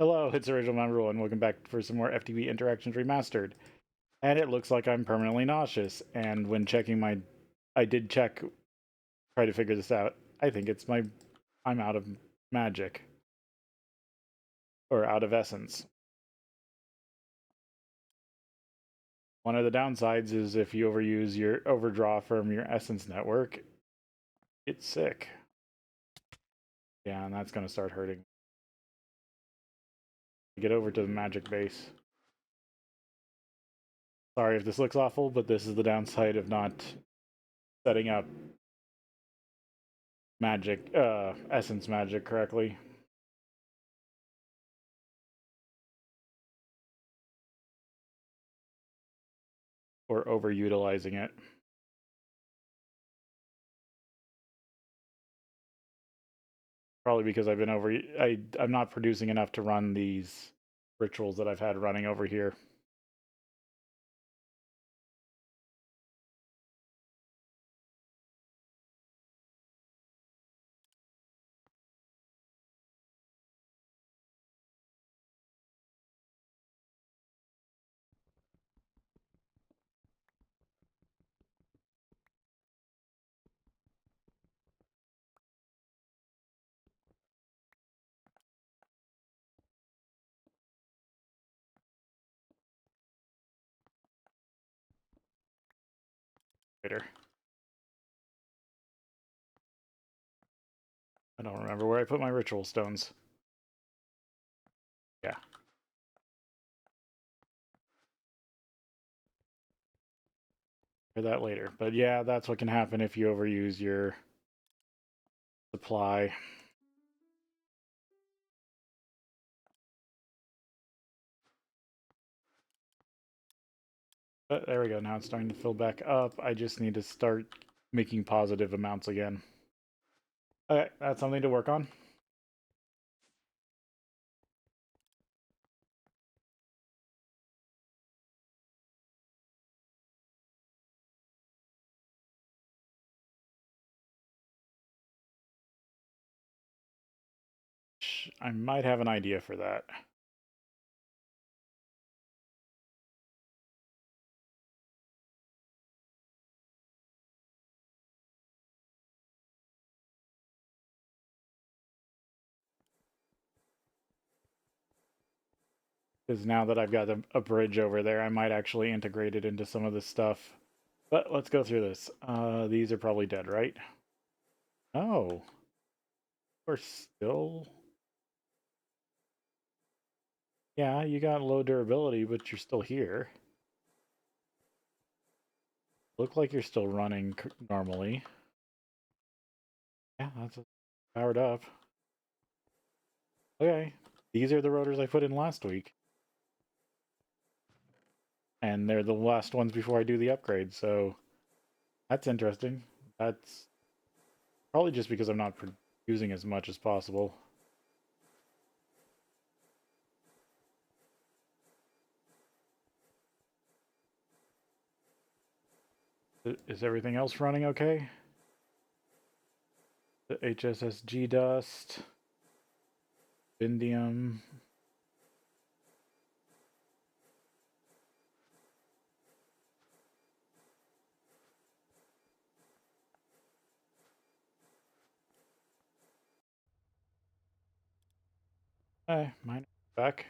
Hello, it's original MaRul, and welcome back for some more FTB Interactions Remastered. And it looks like I'm permanently nauseous. And when checking I did check, try to figure this out. I think it's I'm out of magic or out of essence. One of the downsides is if you overuse your overdraw from your essence network, it's sick. Yeah, and that's gonna start hurting. Get over to the magic base. Sorry if this looks awful, but this is the downside of not setting up magic, essence magic correctly. Or overutilizing it. Probably because I've been I'm not producing enough to run these rituals that I've had running over here. Later. I don't remember where I put my ritual stones. Yeah. For that later. But yeah, that's what can happen if you overuse your supply. But there we go. Now it's starting to fill back up. I just need to start making positive amounts again. Okay, that's something to work on. I might have an idea for that. Because now that I've got a bridge over there, I might actually integrate it into some of this stuff. But let's go through this. These are probably dead, right? Oh, we're still... Yeah, you got low durability, but you're still here. Look like you're still running normally. Yeah, that's powered up. Okay, these are the rotors I put in last week. And they're the last ones before I do the upgrade, so that's interesting. That's probably just because I'm not using as much as possible. Is everything else running okay? The HSSG dust, Vindium. Mine back.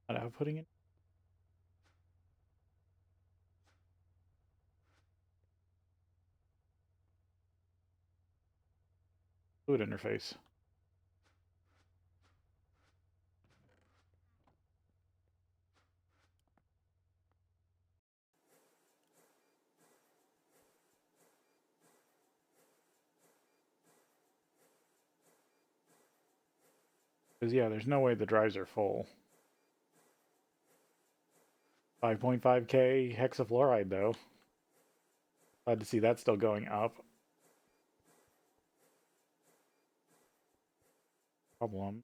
Not outputting it. Fluid interface. Because yeah, there's no way the drives are full. 5.5K hexafluoride though. Glad to see that's still going up. Problem.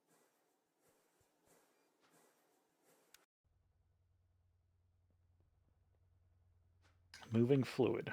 Moving fluid.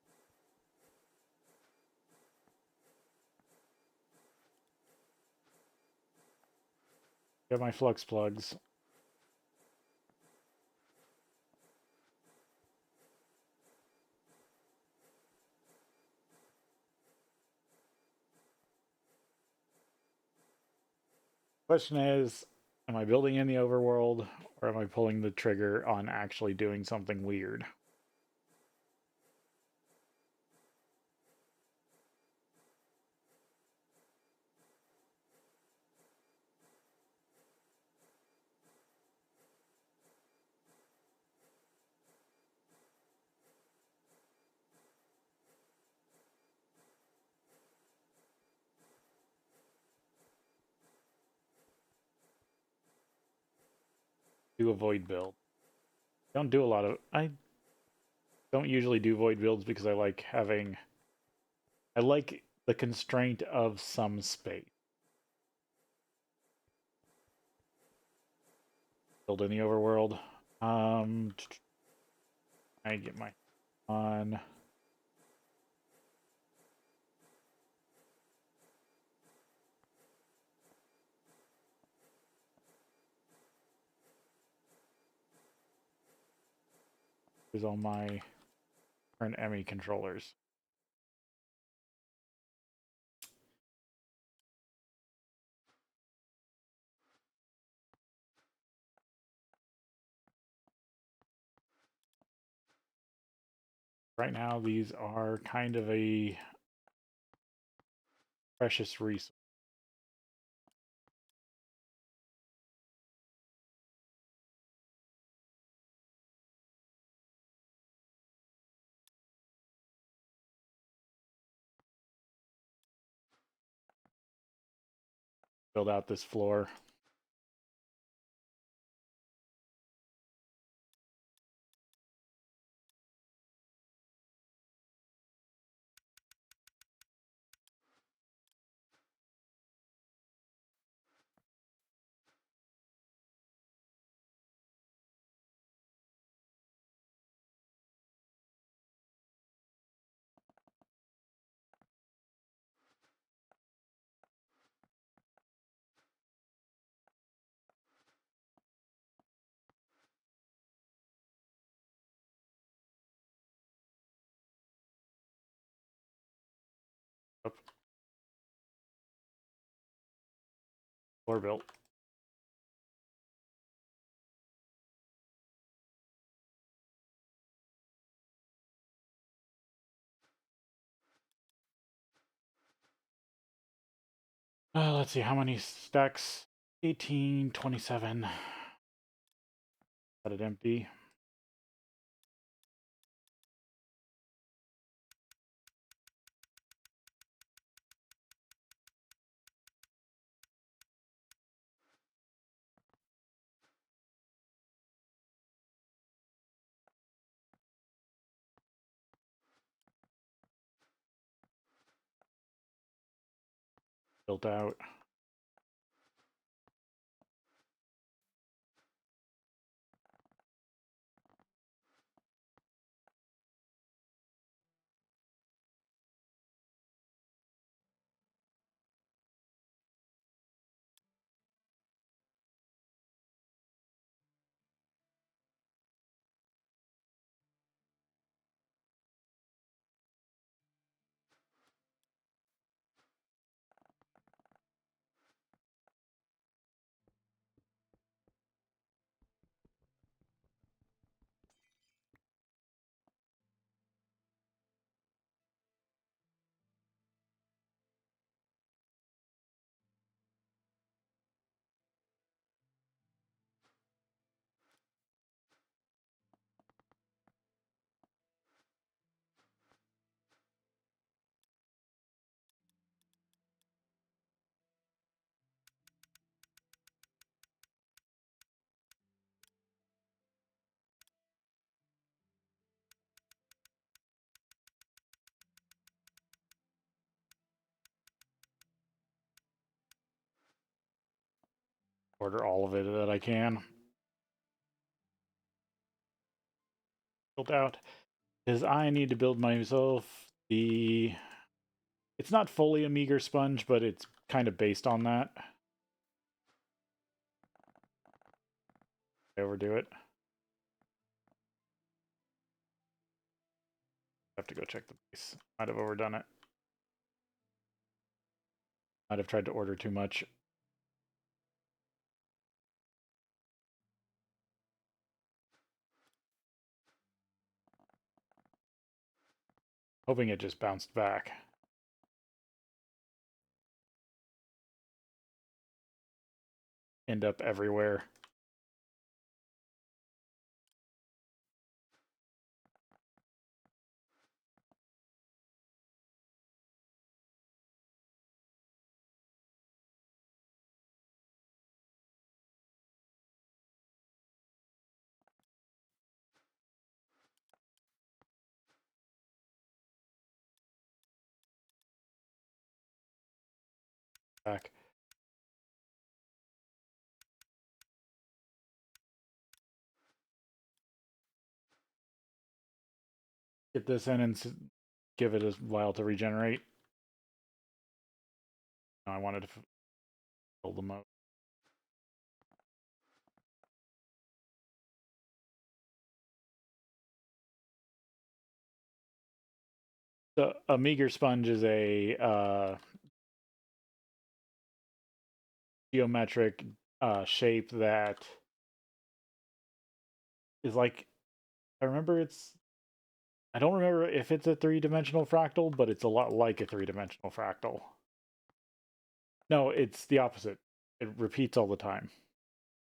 Got my flux plugs. Question is, am I building in the overworld, or am I pulling the trigger on actually doing something weird? Do a void build. Don't do a lot of... I don't usually do void builds because I like having... I like the constraint of some space. Build in the overworld. I get my on. Here's all my current ME controllers. Right now, these are kind of a precious resource. Build out this floor. Up. Floor built. Let's see, how many stacks? 18, 27. Let it empty. Built out. Order all of it that I can. Built out. Because I need to build myself the... It's not fully a meager sponge, but it's kind of based on that. I overdo it. Have to go check the base. Might have overdone it. Might have tried to order too much. Hoping it just bounced back. End up everywhere. Back. Get this in and give it a while to regenerate. I wanted to fill the mode. So a meager sponge is a geometric shape that is like, I don't remember if it's a three-dimensional fractal, but it's a lot like a three-dimensional fractal. No, it's the opposite. It repeats all the time.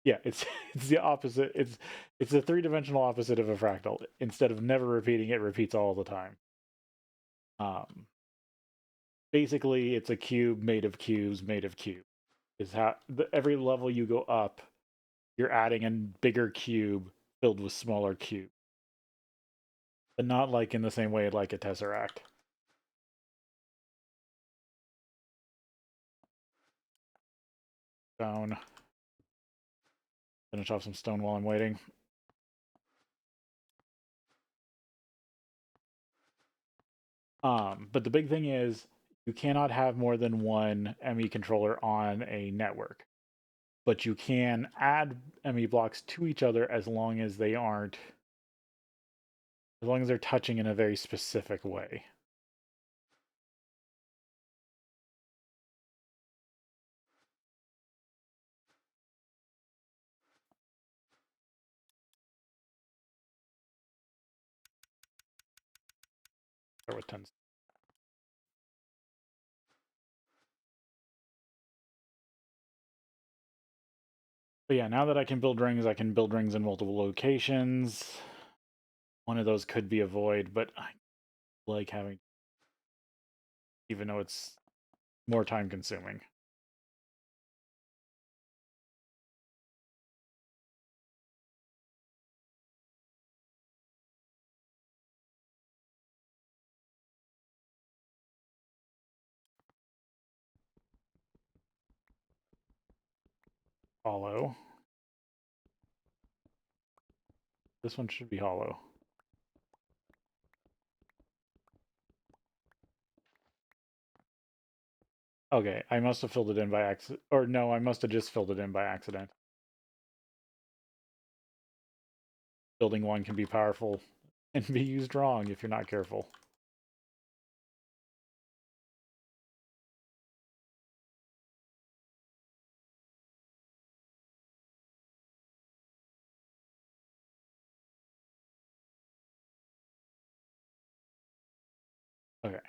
Yeah, it's it's the opposite. It's the three-dimensional opposite of a fractal. Instead of never repeating, it repeats all the time. Basically, it's a cube made of cubes made of cubes. Is how every level you go up, you're adding a bigger cube filled with smaller cubes, but not like in the same way like a tesseract. Stone. Finish off some stone while I'm waiting. But the big thing is you cannot have more than one ME controller on a network. But you can add ME blocks to each other as long as they aren't, as long as they're touching in a very specific way. Start with 10. But yeah, now that I can build rings in multiple locations. One of those could be a void, but I like having, even though it's more time consuming. Hollow. This one should be hollow. Okay, I must have filled it in by accident. Or no, I must have just filled it in by accident. Building one can be powerful and be used wrong if you're not careful. Okay.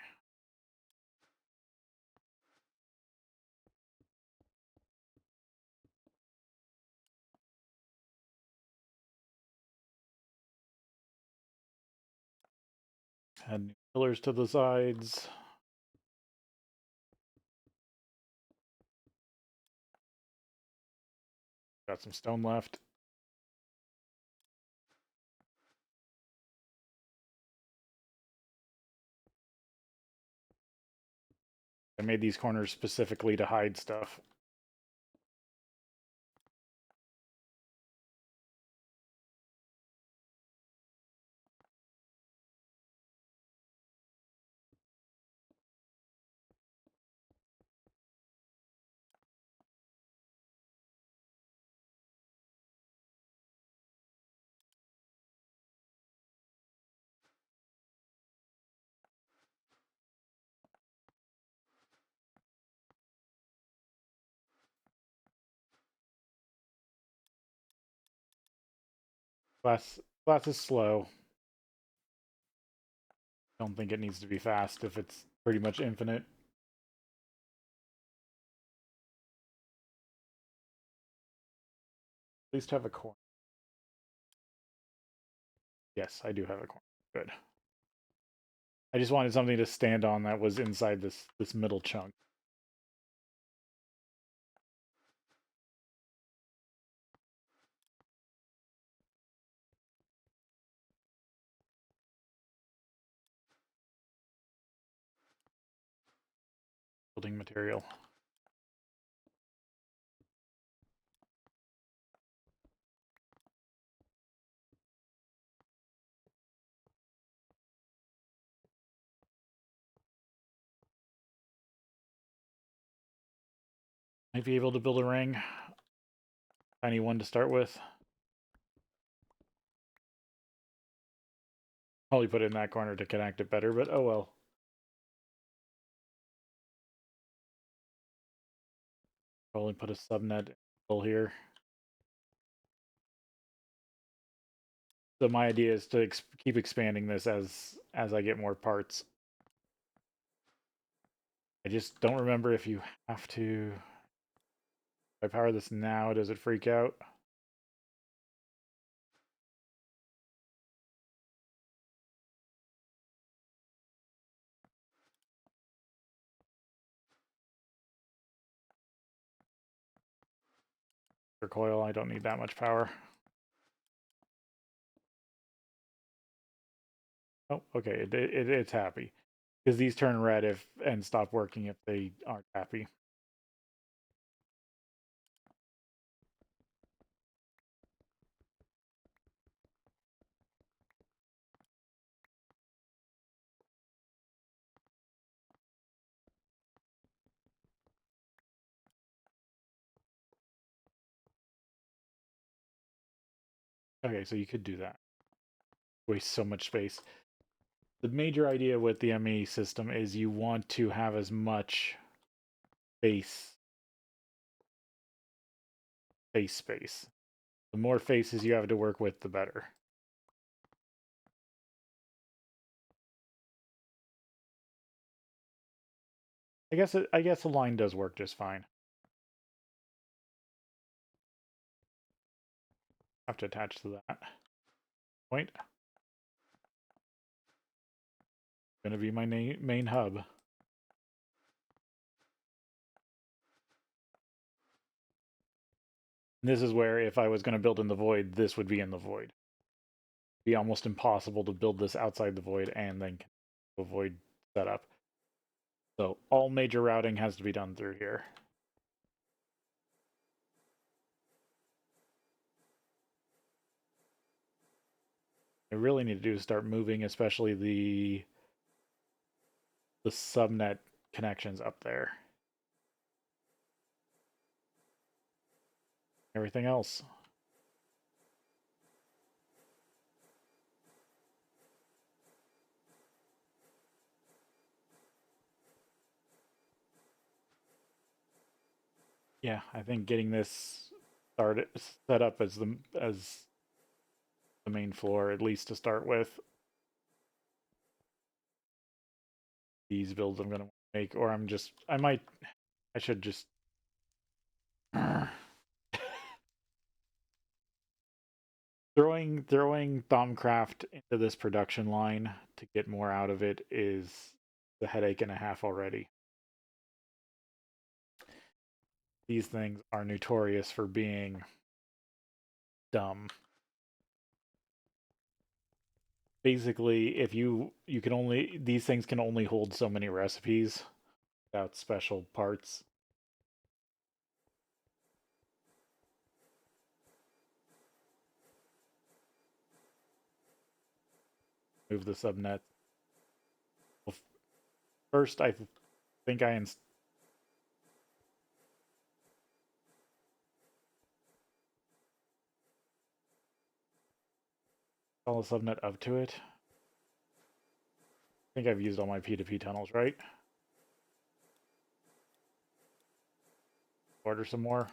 Add new pillars to the sides. Got some stone left. I made these corners specifically to hide stuff. Glass is slow. Don't think it needs to be fast if it's pretty much infinite. At least have a corner. Yes, I do have a corner. Good. I just wanted something to stand on that was inside this middle chunk. Building material. Might be able to build a ring. Tiny one to start with. Probably put it in that corner to connect it better, but oh well. Probably put a subnet here. So my idea is to keep expanding this as I get more parts. I just don't remember if you have to. If I power this now, does it freak out? For coil, I don't need that much power. Oh, okay, it's happy. Because these turn red and stop working if they aren't happy. Okay, so you could do that. Waste so much space. The major idea with the ME system is you want to have as much face space. The more faces you have to work with, the better. I guess the line does work just fine. Have to attach to that point. Going to be my main hub. And this is where if I was going to build in the void, this would be in the void. It'd be almost impossible to build this outside the void and then the void setup. So all major routing has to be done through here. I really need to do is start moving, especially the subnet connections up there. Everything else. Yeah, I think getting this set up as the main floor, at least to start with. These builds I'm gonna make, or I should just throwing Thaumcraft into this production line to get more out of it is the headache and a half already. These things are notorious for being dumb. Basically, if these things can only hold so many recipes without special parts. Move the subnet. Well, first, I think I install a subnet up to it. I think I've used all my P2P tunnels, right? Order some more.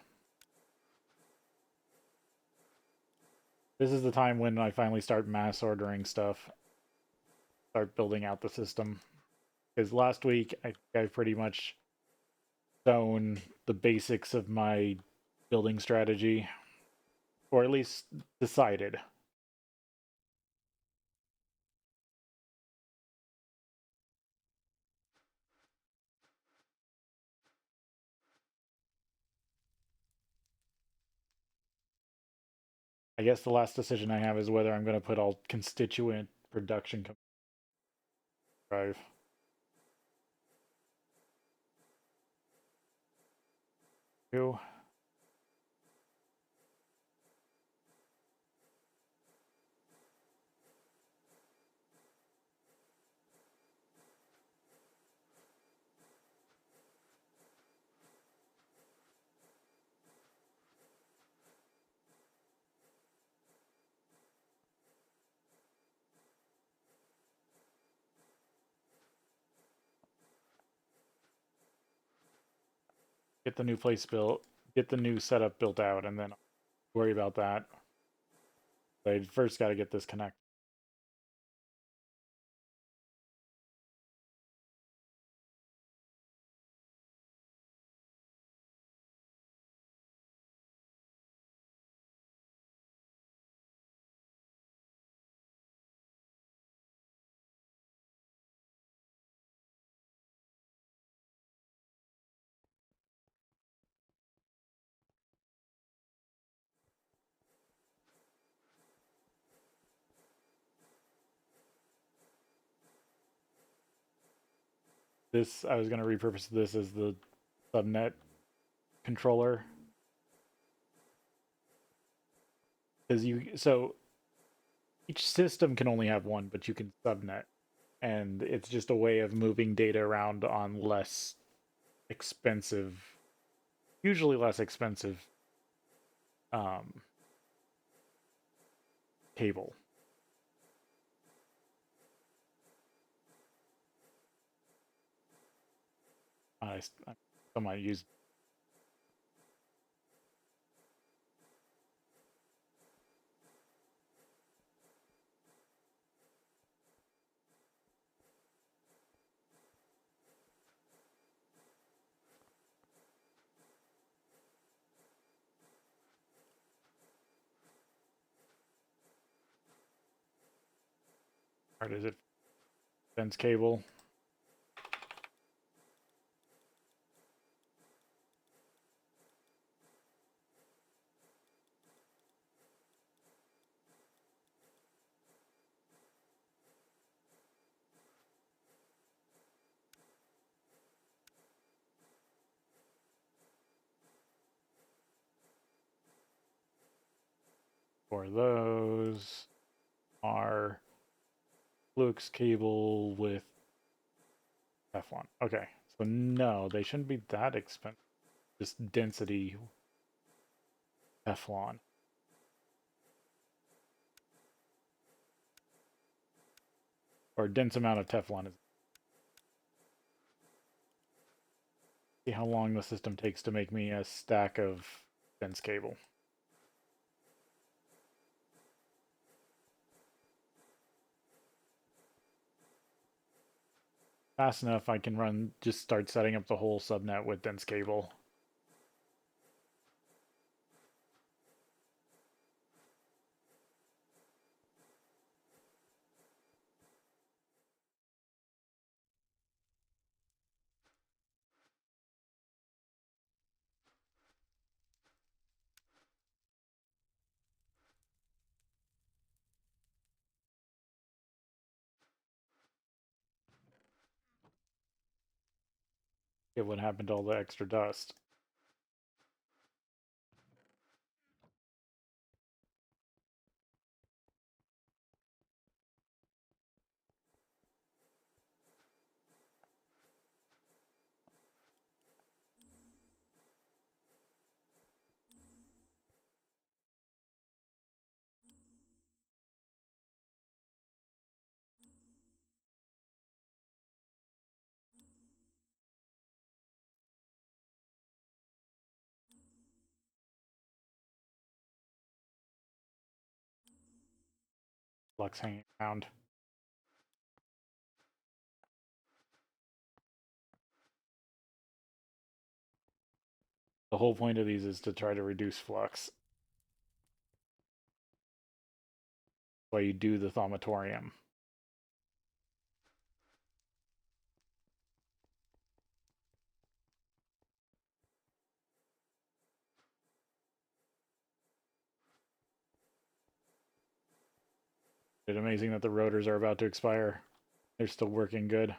This is the time when I finally start mass ordering stuff, start building out the system. Because last week I pretty much shown the basics of my building strategy, or at least decided. I guess the last decision I have is whether I'm going to put all constituent production drive. Two. Get the new place built, get the new setup built out, and then worry about that. I first got to get this connected. This, I was going to repurpose this as the subnet controller. Because so each system can only have one, but you can subnet. And it's just a way of moving data around on less expensive, usually less expensive cable. I might use part is it fence cable. For those are flux cable with Teflon. Okay, so no, they shouldn't be that expensive. Just density Teflon. Or dense amount of Teflon is. See how long the system takes to make me a stack of dense cable. Fast enough, I can just start setting up the whole subnet with dense cable. Get what happened to all the extra dust. flux hanging around. The whole point of these is to try to reduce flux. That's why you do the thaumatorium. It's amazing that the rotors are about to expire. They're still working good.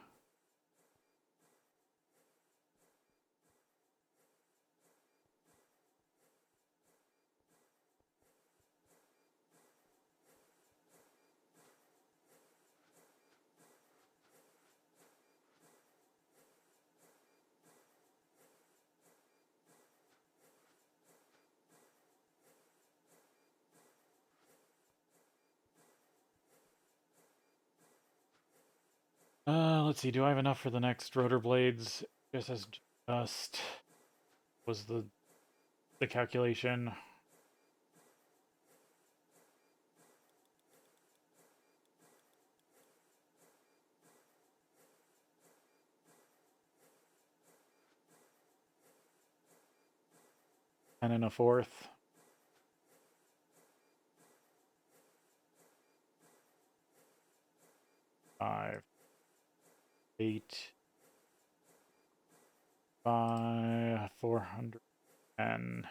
Let's see. Do I have enough for the next rotor blades? Just as just was the calculation. And a fourth. 5, 8, 5, 410.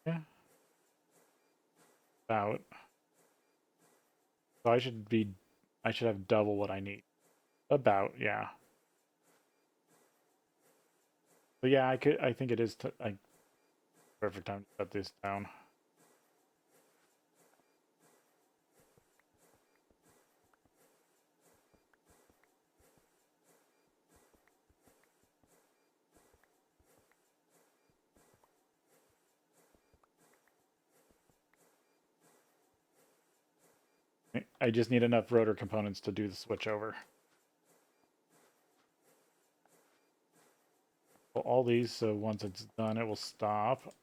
Yeah. About. So I should have double what I need. About, yeah. But yeah, I think it is perfect time to shut this down. I just need enough rotor components to do the switch over. Well, all these, so once it's done, it will stop.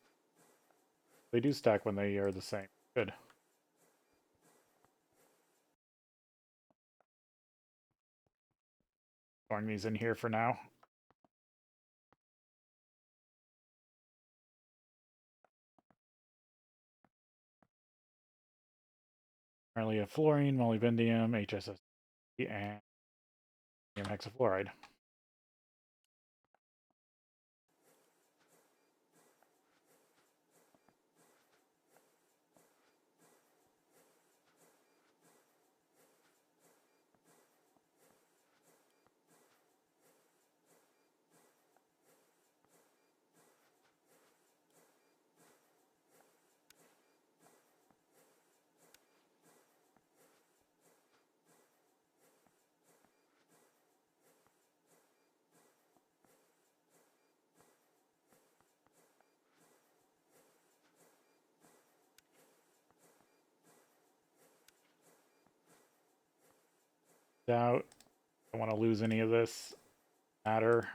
They do stack when they are the same. Good. Throwing these in here for now. Currently a fluorine, molybdenum, HSS, and hexafluoride. Out. Don't want to lose any of this matter.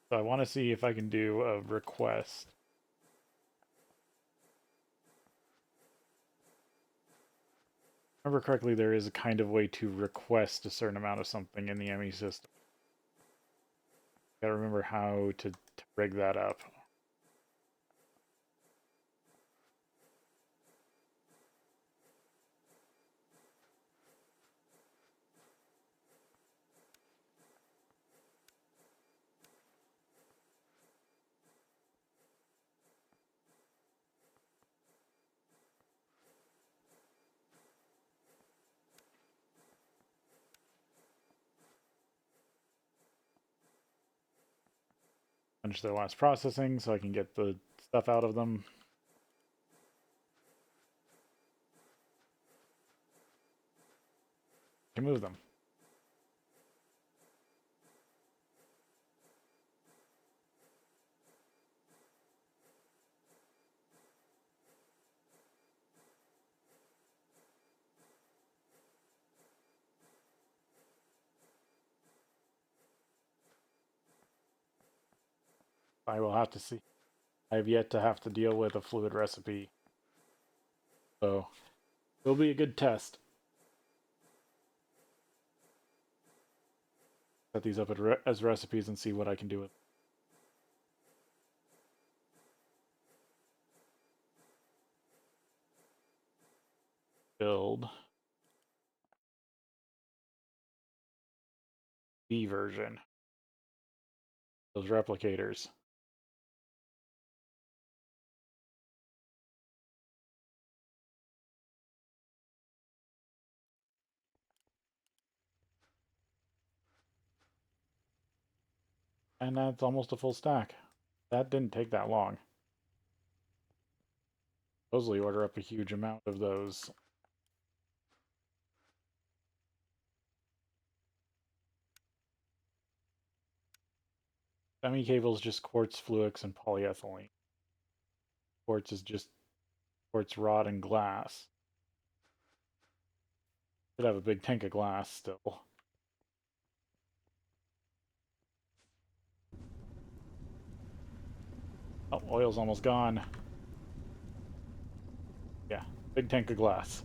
So I want to see if I can do a request. Remember correctly, there is a kind of way to request a certain amount of something in the ME system. Gotta remember how to rig that up. Finish their last processing so I can get the stuff out of them. Can move them. I will have to see. I have yet to have to deal with a fluid recipe, so it'll be a good test. Set these up as recipes and see what I can do with. Build B version. Those replicators. And that's almost a full stack. That didn't take that long. Supposedly order up a huge amount of those. Semi-cable is just quartz, fluix, and polyethylene. Quartz is just quartz rod and glass. Could have a big tank of glass still. Oh, oil's almost gone. Yeah, big tank of glass.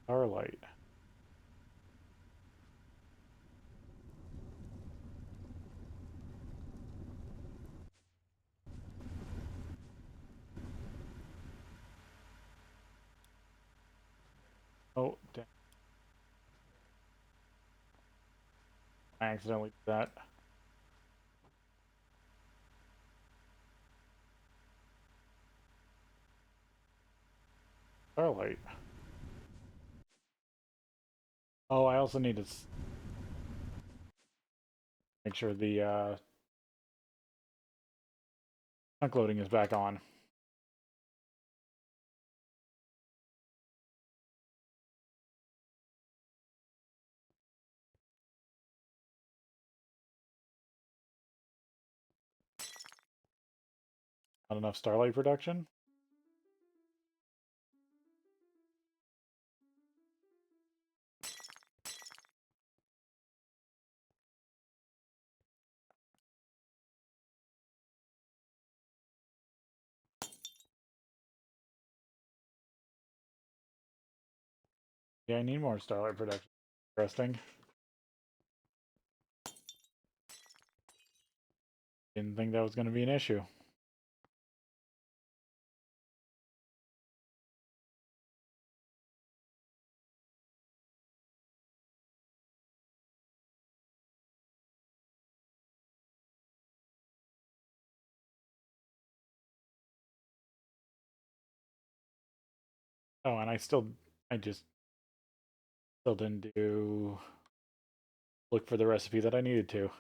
Starlight. Oh, damn. I accidentally did that. Starlight. Oh, I also need to make sure the chunk loading is back on. Not enough Starlight production? Yeah, I need more Starlight production. Interesting. Didn't think that was going to be an issue. Oh, and I just still didn't look for the recipe that I needed to.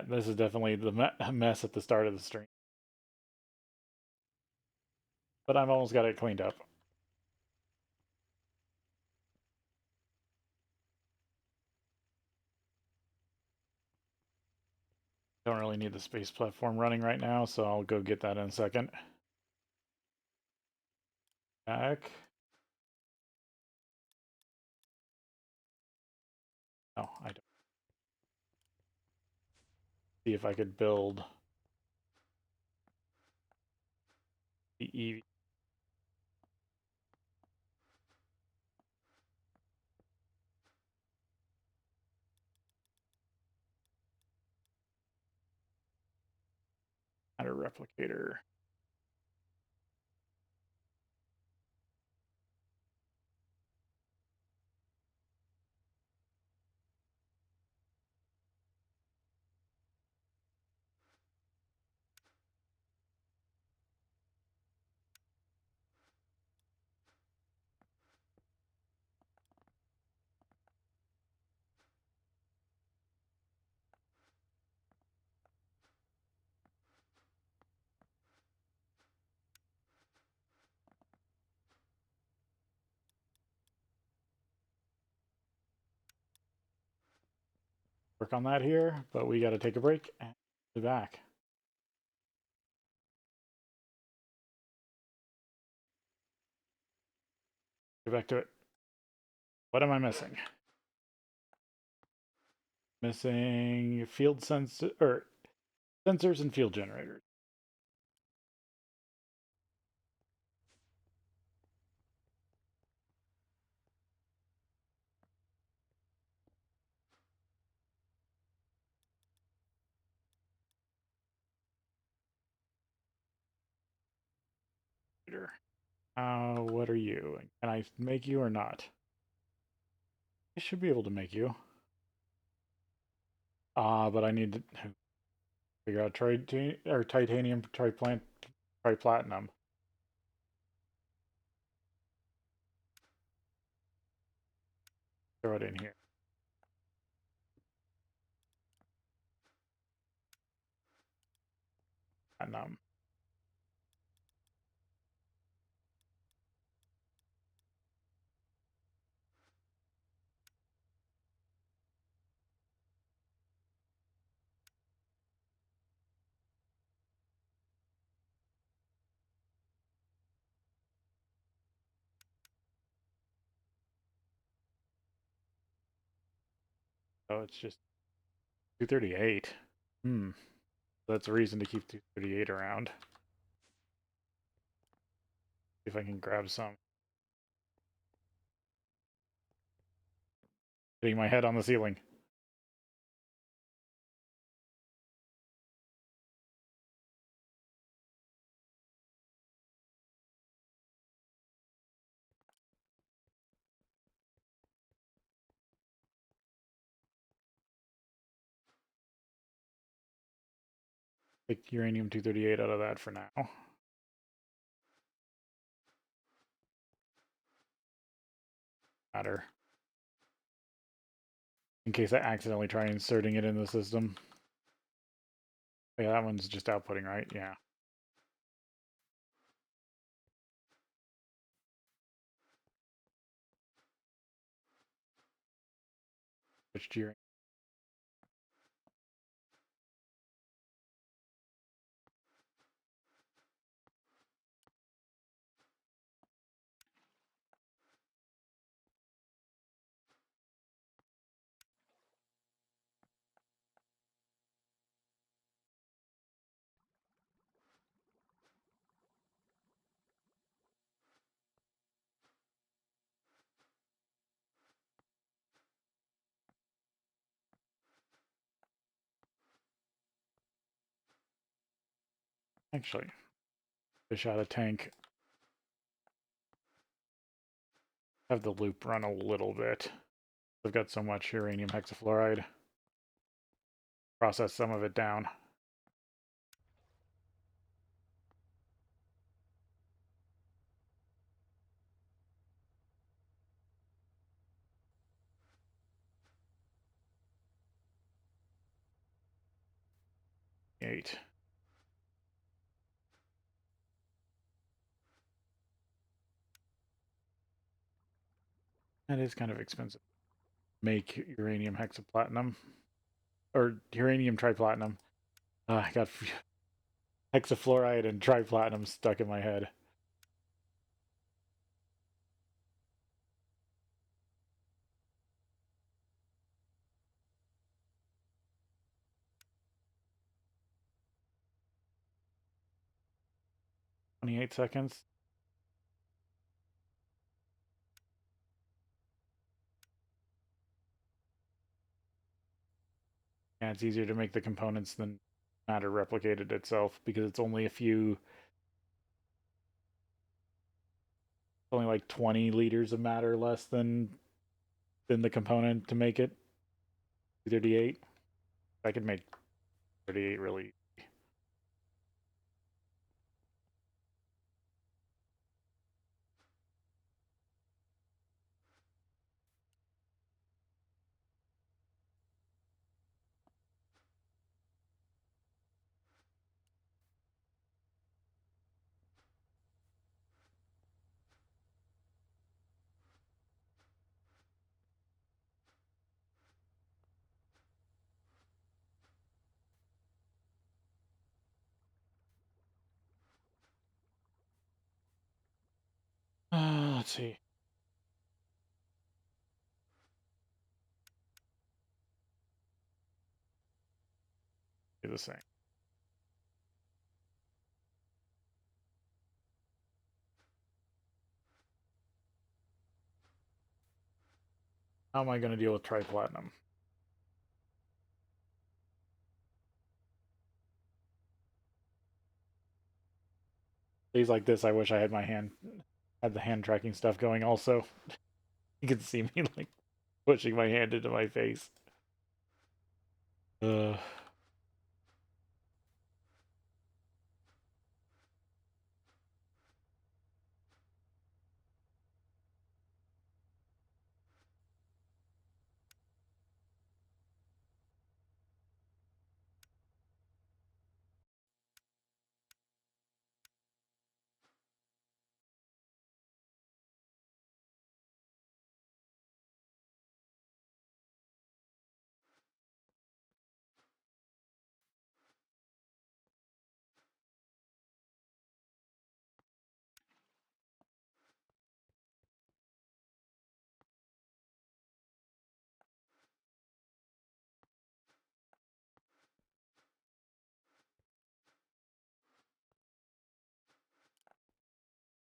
This is definitely the mess at the start of the stream. But I've almost got it cleaned up. Don't really need the space platform running right now, so I'll go get that in a second. Back. Oh, I don't. See if I could build the EV. Matter replicator. Work on that here, but we got to take a break and be back. Get back to it. What am I missing? Missing field sensor or sensors and field generators. What are you? Can I make you or not? I should be able to make you. But I need to figure out titanium, triplatinum. Throw it in here. Platinum. Oh, it's just 238. Hmm. That's a reason to keep 238 around. See if I can grab some. Hitting my head on the ceiling. Take uranium 238 out of that for now. Matter. In case I accidentally try inserting it in the system. Yeah, that one's just outputting, right? Yeah. Switch to uranium. Actually, fish out a tank. Have the loop run a little bit. I've got so much uranium hexafluoride. Process some of it down. Eight. That is kind of expensive. Make uranium hexaplatinum. Or uranium triplatinum. I got hexafluoride and triplatinum stuck in my head. $28 seconds. Yeah, it's easier to make the components than matter replicated itself because it's only a few, only like 20 liters of matter less than the component to make it. 38. I could make 38 really. Let's see. the same. How am I going to deal with tri-platinum? Days like this, I wish I had the hand tracking stuff going also. You can see me like pushing my hand into my face.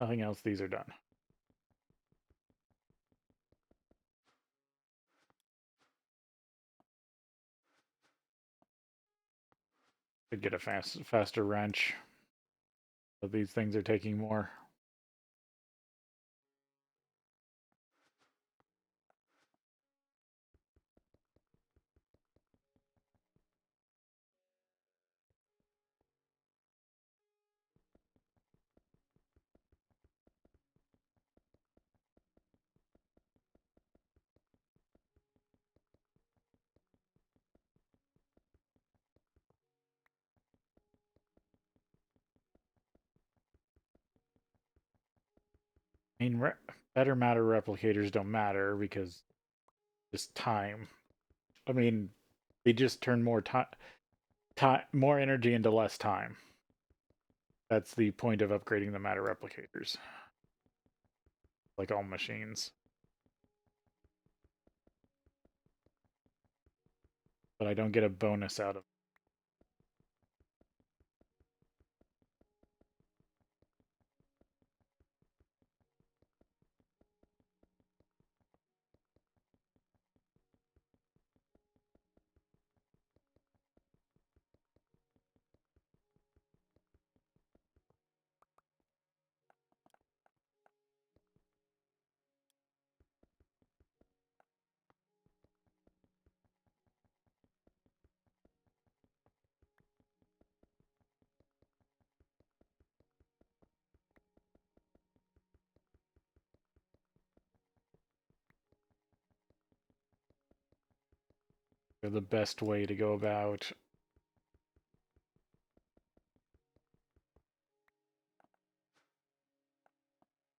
Nothing else, these are done. Could get a faster wrench. But these things are taking more. I mean, better matter replicators don't matter because just time. I mean, they just turn more more energy into less time. That's the point of upgrading the matter replicators. Like all machines. But I don't get a bonus out of the best way to go about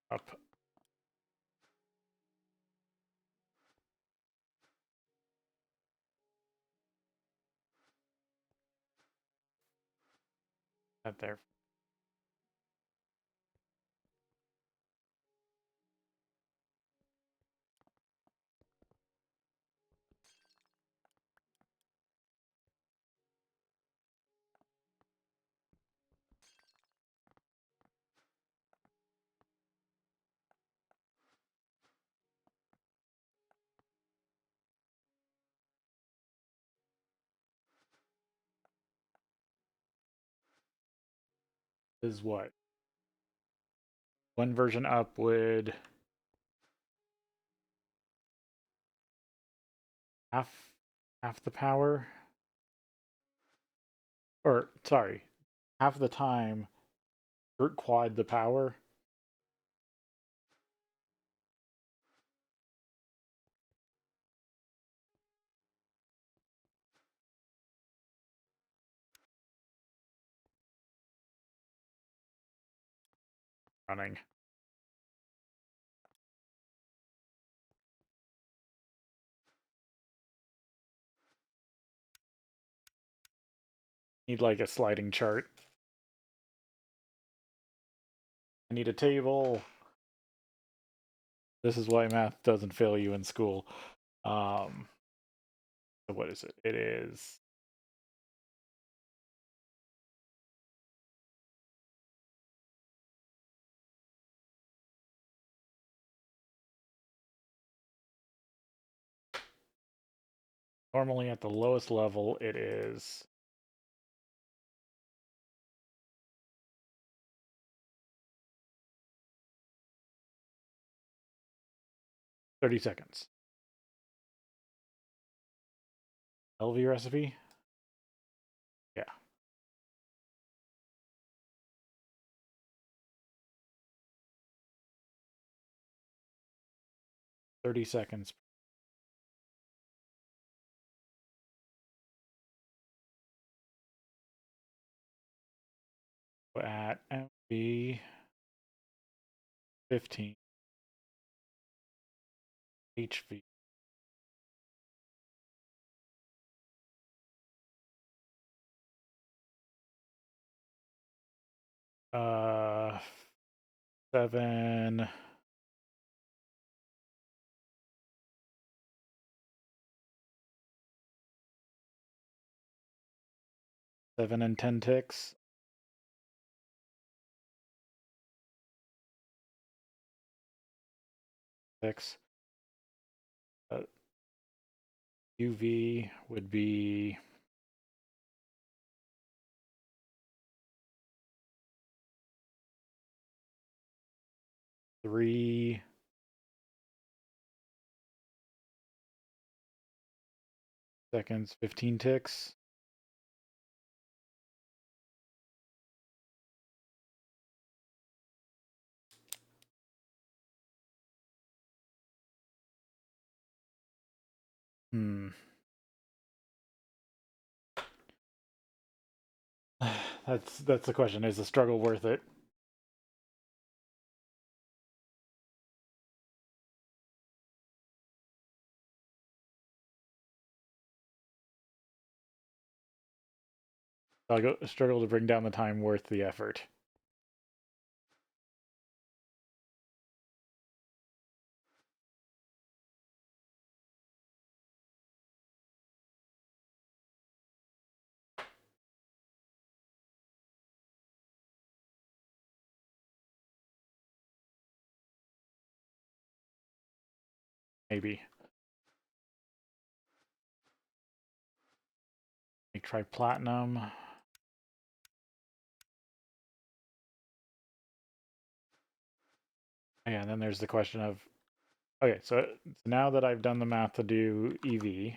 up. That there. Is what? One version up would half half the power. Or sorry, half the time quad the power. Running. Need like a sliding chart. I need a table. This is why math doesn't fail you in school. What is it? It is Normally at the lowest level, it is 30 seconds. LV recipe? Yeah. 30 seconds. At MV 15 HV. Uh, 7. Seven and 10 ticks. Ticks. UV would be 3 seconds, 15 ticks. That's the question. Is the struggle worth it? I'll go struggle to bring down the time worth the effort. Maybe. Try platinum. Yeah, and then there's the question of, okay, so now that I've done the math to do EV,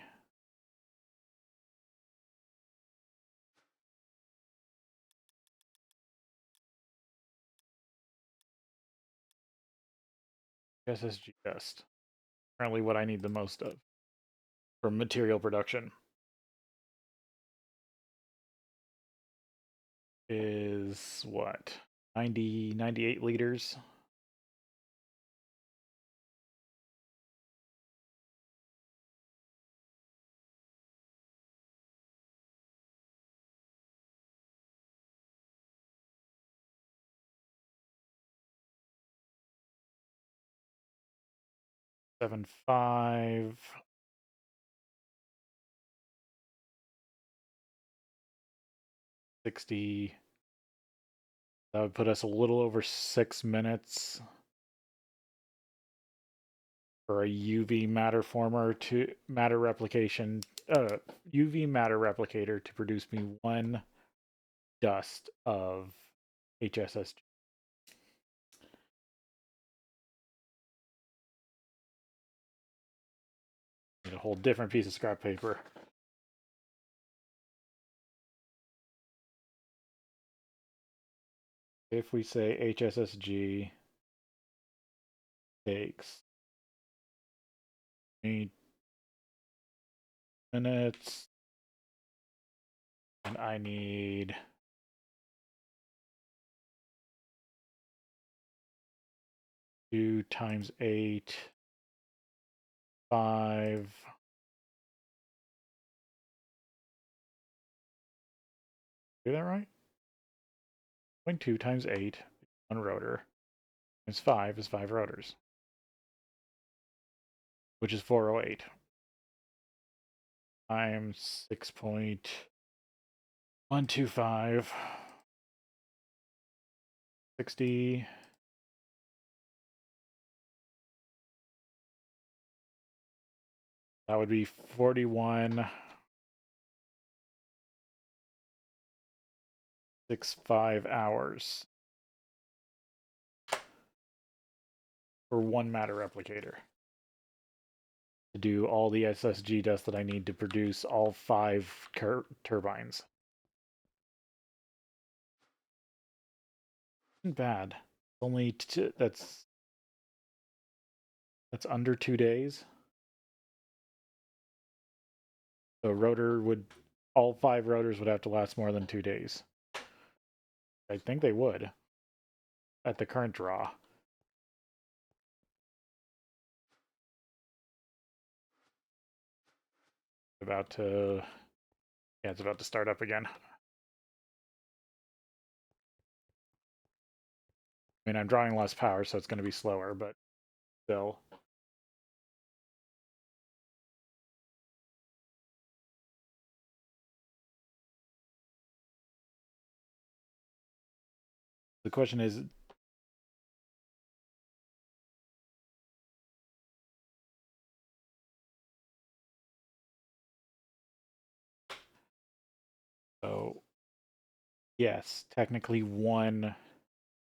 SSG dust, currently what I need the most of for material production is what? 98 liters. Seven five. 60. That would put us a little over 6 minutes for a UV matter former to matter replication, UV matter replicator to produce me 1 dust of HSSG. Need a whole different piece of scrap paper. If we say HSSG takes 8 minutes, and I need 2 times 8, 5. Do that right? 0.2 times 8, 1 rotor, times 5 is 5 rotors, which is 408. Times 6.125. 60. That would be 41.65 hours for one matter replicator to do all the SSG dust that I need to produce all 5 turbines. Isn't bad. Only that's under 2 days. So all 5 rotors would have to last more than 2 days. I think they would at the current draw. It's about to start up again. I mean, I'm drawing less power, so it's going to be slower, but still. The question is, so yes, technically one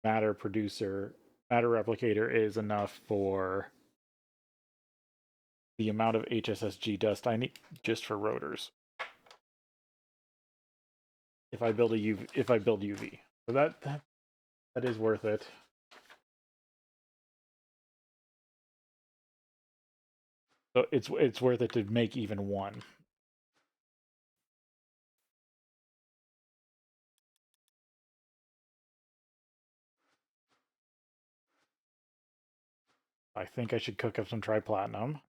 matter replicator is enough for the amount of HSSG dust I need just for rotors. If I build UV, so that is worth it. So it's worth it to make even one. I think I should cook up some triplatinum.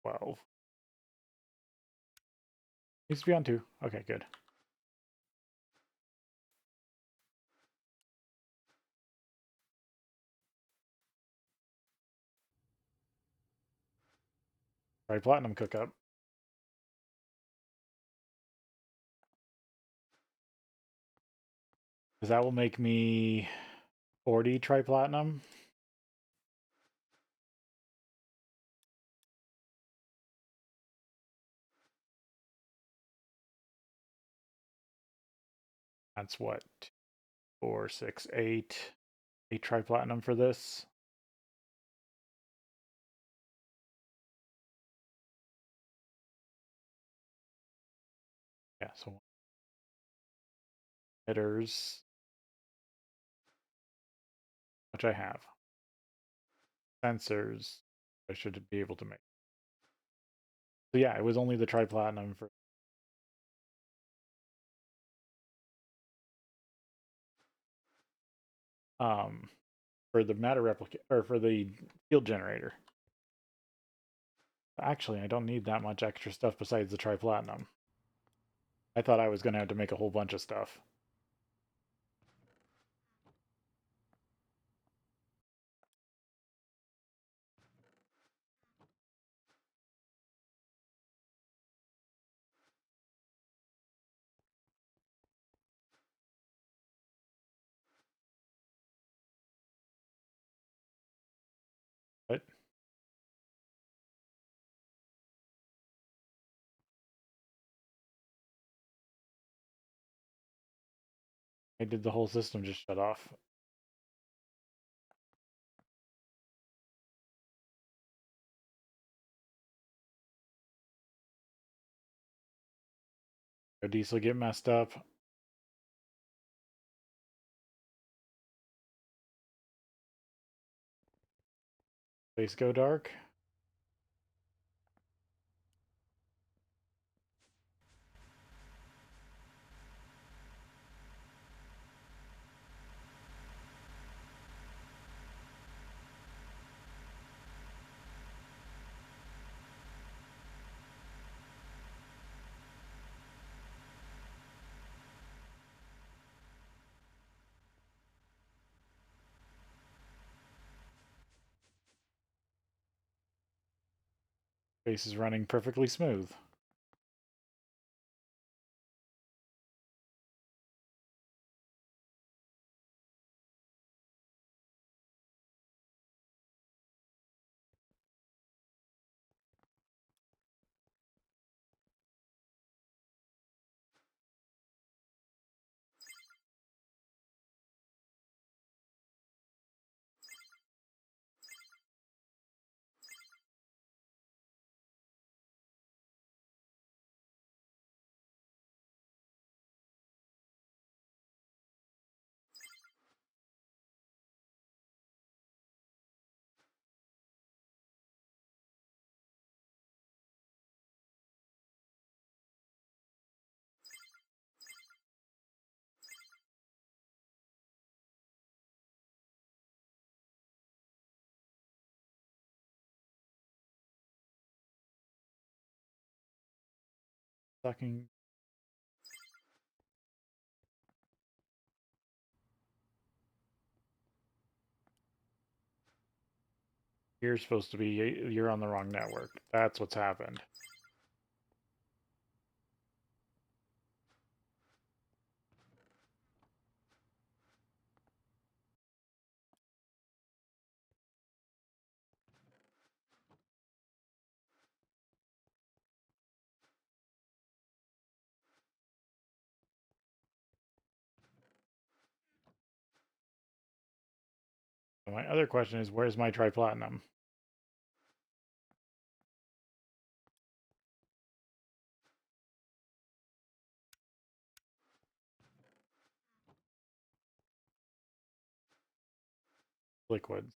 Well, needs to be on 2. Okay, good. Triplatinum cookup. Because that will make me 40 triplatinum. That's what? 4, 6, 8. 8 triplatinum for this. Yeah, so hitters, which I have. Sensors, I should be able to make. So yeah, it was only the triplatinum for the matter replica or for the field generator. Actually, I don't need that much extra stuff besides the triplatinum. I thought I was going to have to make a whole bunch of stuff. But I did the whole system just shut off. Our diesel get messed up. Space go dark. Base is running perfectly smooth. Sucking. You're supposed to be, you're on the wrong network. That's what's happened. So my other question is, where's my triplatinum? Liquids.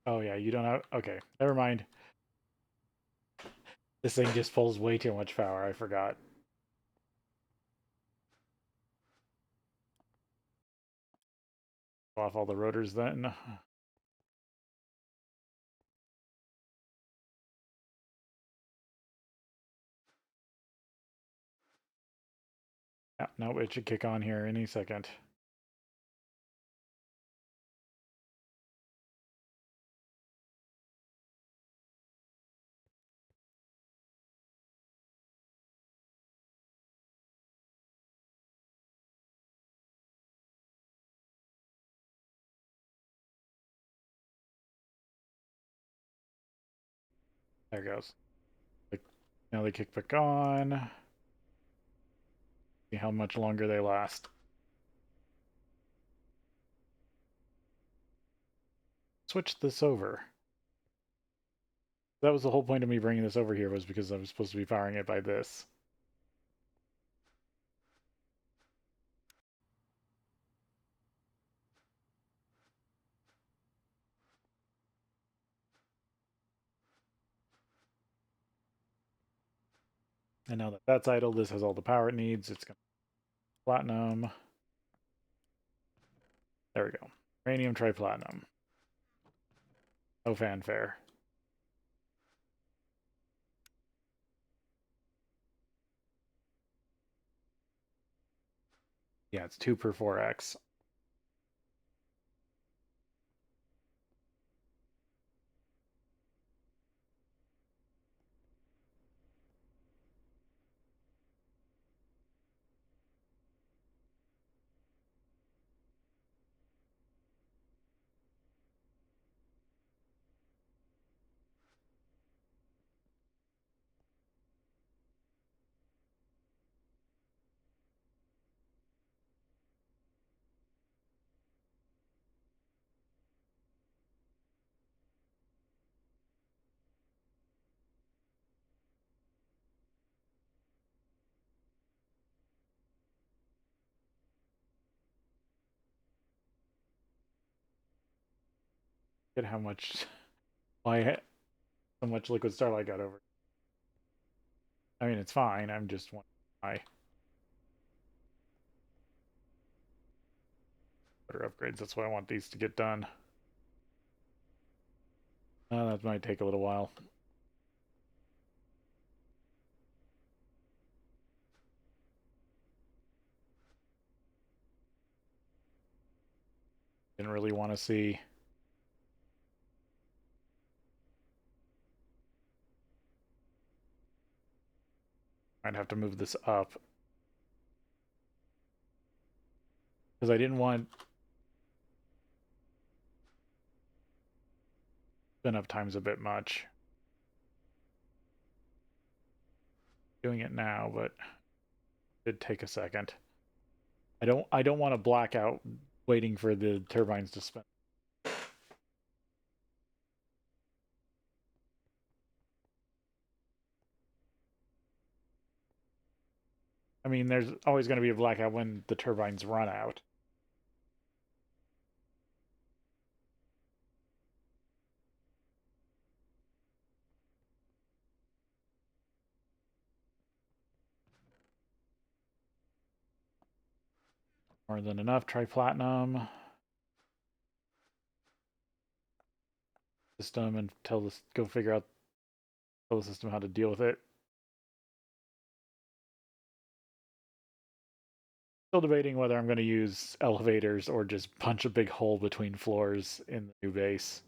Oh yeah, you don't have, okay, never mind. This thing just pulls way too much power, I forgot. Off all the rotors then. Yeah, no, it should kick on here any second. There it goes. Now they kick back on. See how much longer they last. Switch this over. That was the whole point of me bringing this over here, was because I was supposed to be powering it by this. And now that that's idle, this has all the power it needs. It's going to platinum. There we go. Uranium triplatinum. No fanfare. Yeah, it's 2 per 4x. Look at how much why so much liquid starlight got over. I mean, it's fine. I'm just wondering why. Better upgrades. That's why I want these to get done. That might take a little while. Didn't really want to see. I'd have to move this up. Because I didn't want spin up times a bit much. Doing it now, but it did take a second. I don't want to black out waiting for the turbines to spin. I mean, there's always going to be a blackout when the turbines run out. More than enough. Try platinum. System and tell this go figure out tell the system how to deal with it. Still debating whether I'm going to use elevators or just punch a big hole between floors in the new base.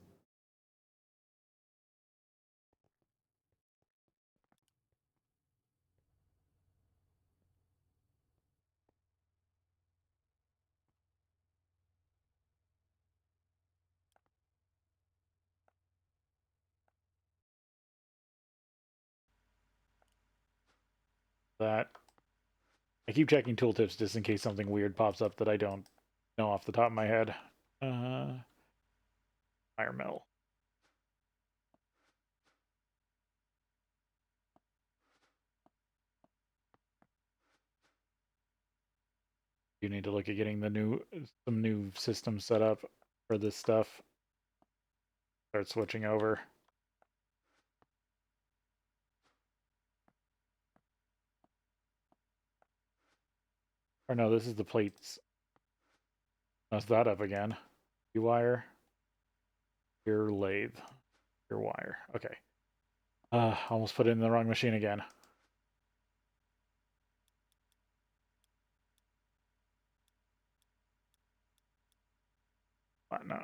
That I keep checking tooltips just in case something weird pops up that I don't know off the top of my head. Iron metal. You need to look at getting some new systems set up for this stuff. Start switching over. Or no, this is the plates. Mess that up again. U-wire. Your lathe. Your wire. Okay. Almost put it in the wrong machine again. No.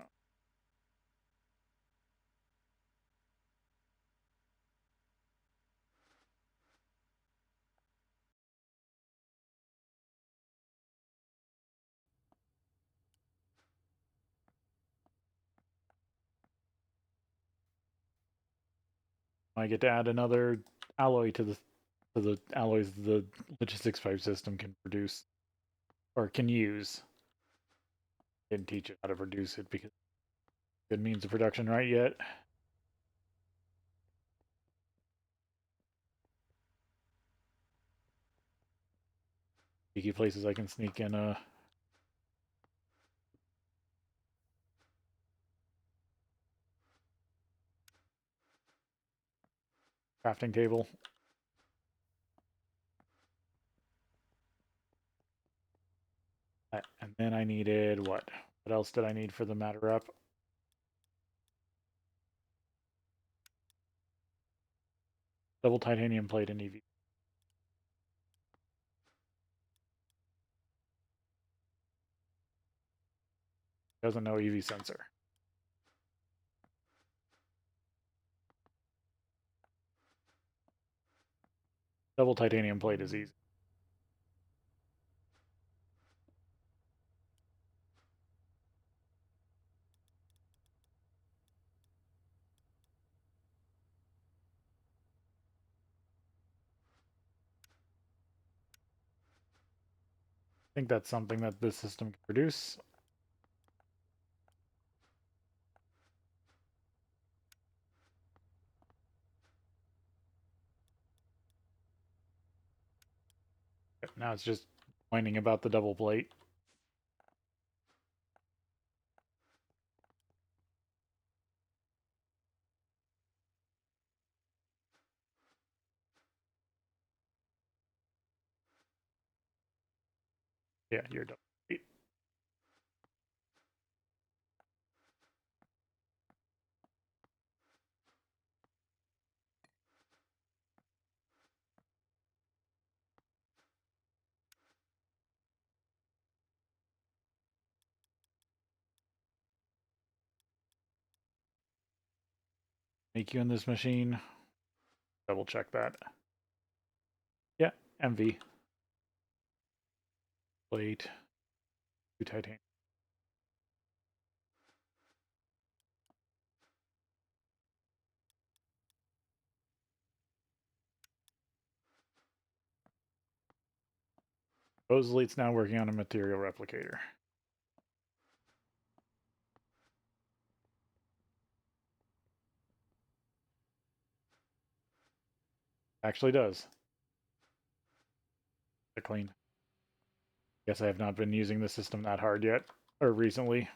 I get to add another alloy to the alloys the logistics pipe system can produce or can use. Didn't teach it how to produce it because good means of production right yet. Cheeky places I can sneak in a crafting table. And then I needed what? What else did I need for the matter up? Double titanium plate and EV. Doesn't know EV sensor. Double titanium plate is easy. I think that's something that this system can produce. Now it's just whining about the double plate. Yeah, you're done. Make you in this machine. Double check that. Yeah, MV. Plate. 2 titanium. Supposedly it's now working on a material replicator. Actually does. Clean. Guess I have not been using the system that hard yet, or recently.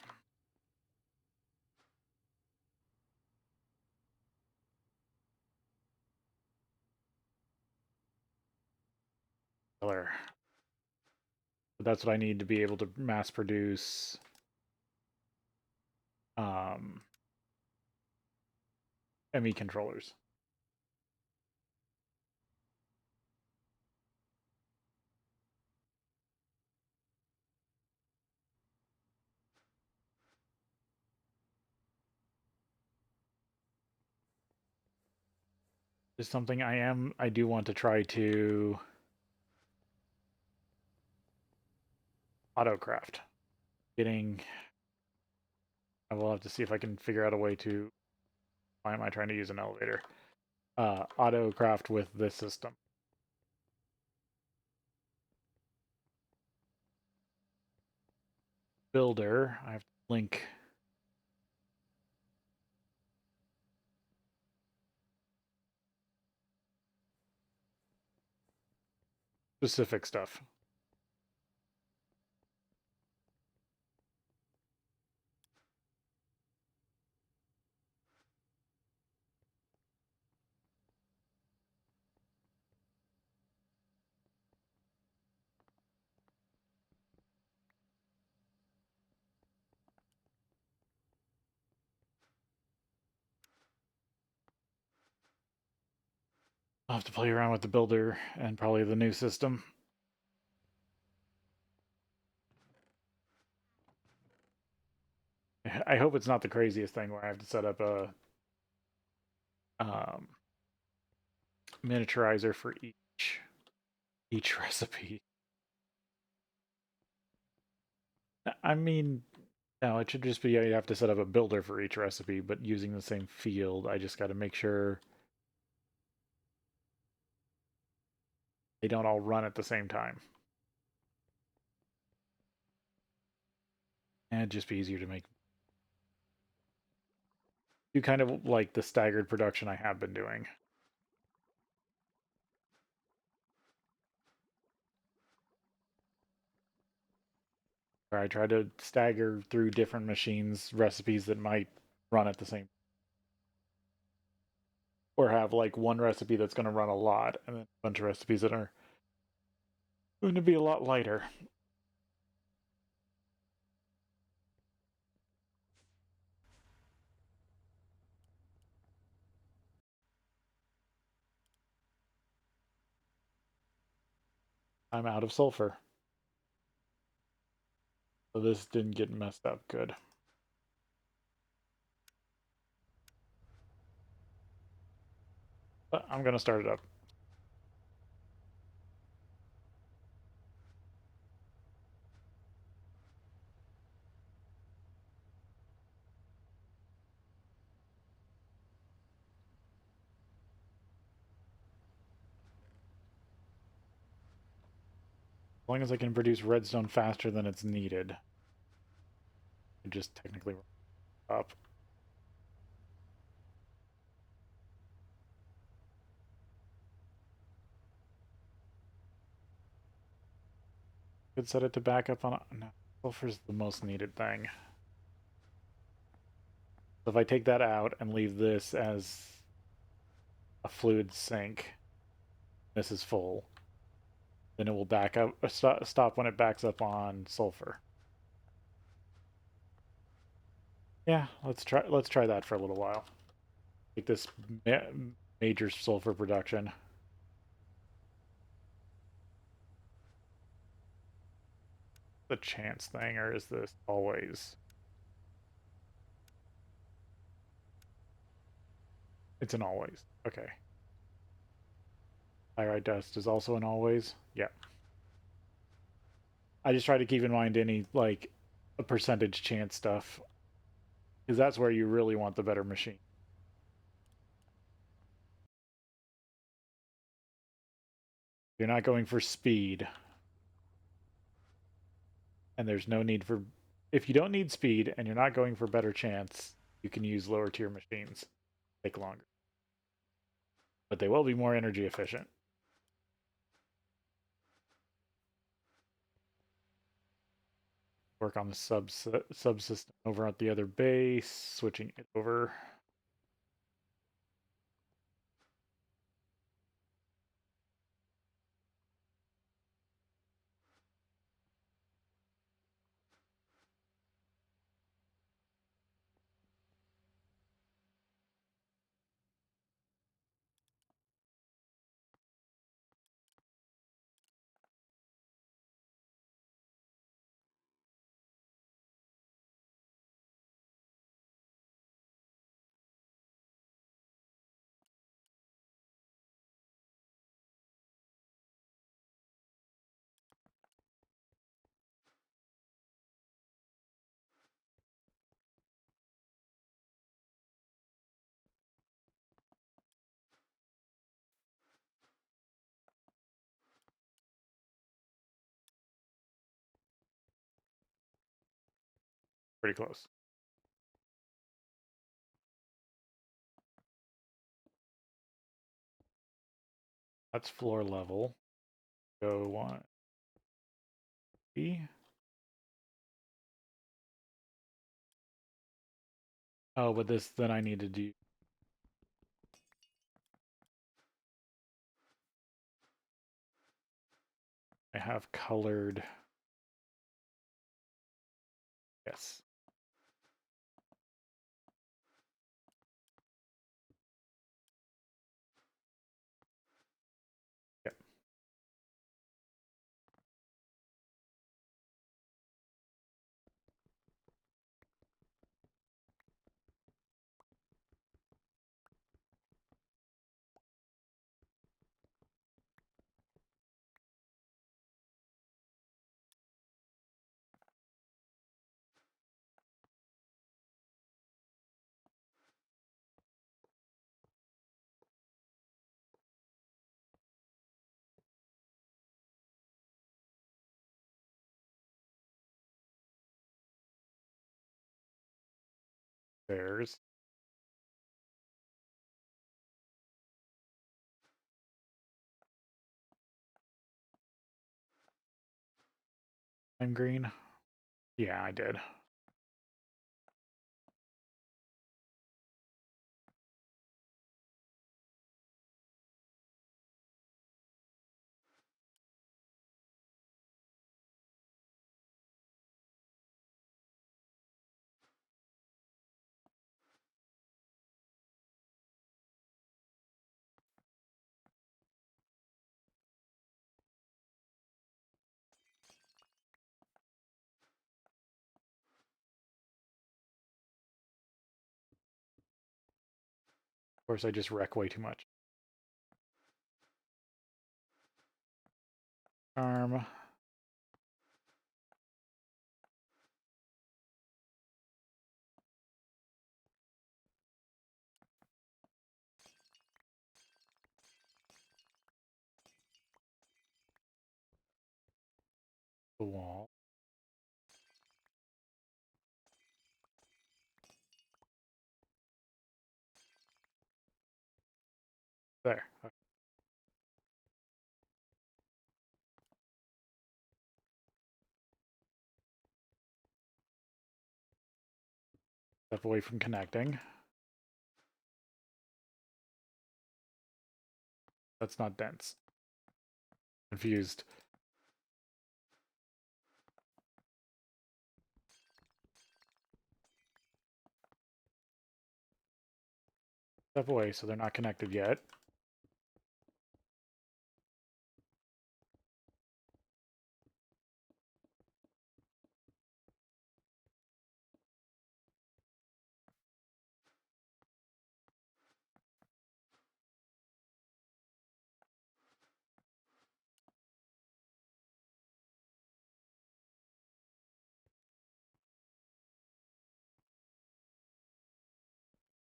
But that's what I need to be able to mass produce ME controllers. Is something I do want to try to autocraft. I will have to see if I can figure out a way to, why am I trying to use an elevator? Autocraft with this system. Builder, I have to link specific stuff. I'll have to play around with the builder and probably the new system. I hope it's not the craziest thing where I have to set up a miniaturizer for each recipe. I mean, no, it should just be you have to set up a builder for each recipe, but using the same field. I just got to make sure they don't all run at the same time. And it'd just be easier to make. Do kind of like the staggered production I have been doing. Where I try to stagger through different machines recipes that might run at the same, or have like one recipe that's going to run a lot and then a bunch of recipes that are going to be a lot lighter. I'm out of sulfur. So this didn't get messed up good. But I'm going to start it up. As long as I can produce redstone faster than it's needed, it just technically up. Could set it to back up on. No, sulfur's the most needed thing. So if I take that out and leave this as a fluid sink, this is full. Then it will back up, stop when it backs up on sulfur. Yeah, let's try that for a little while. Take this major sulfur production. The chance thing, or is this always? It's an always. Okay. Pyrite dust is also an always. Yeah. I just try to keep in mind any like a percentage chance stuff, because that's where you really want the better machine. You're not going for speed, and there's no need for. If you don't need speed and you're not going for better chance, you can use lower tier machines. Take longer, but they will be more energy efficient. Work on the subsystem over at the other base, switching it over. Pretty close. That's floor level. Go one. B. Oh, but this then I need to do. I have colored. Yes. Yep. There's. I'm green. Yeah, I did. Of course, I just wreck way too much. Arm. The wall. There. Okay. Step away from connecting. That's not dense. Confused. Step away, so they're not connected yet.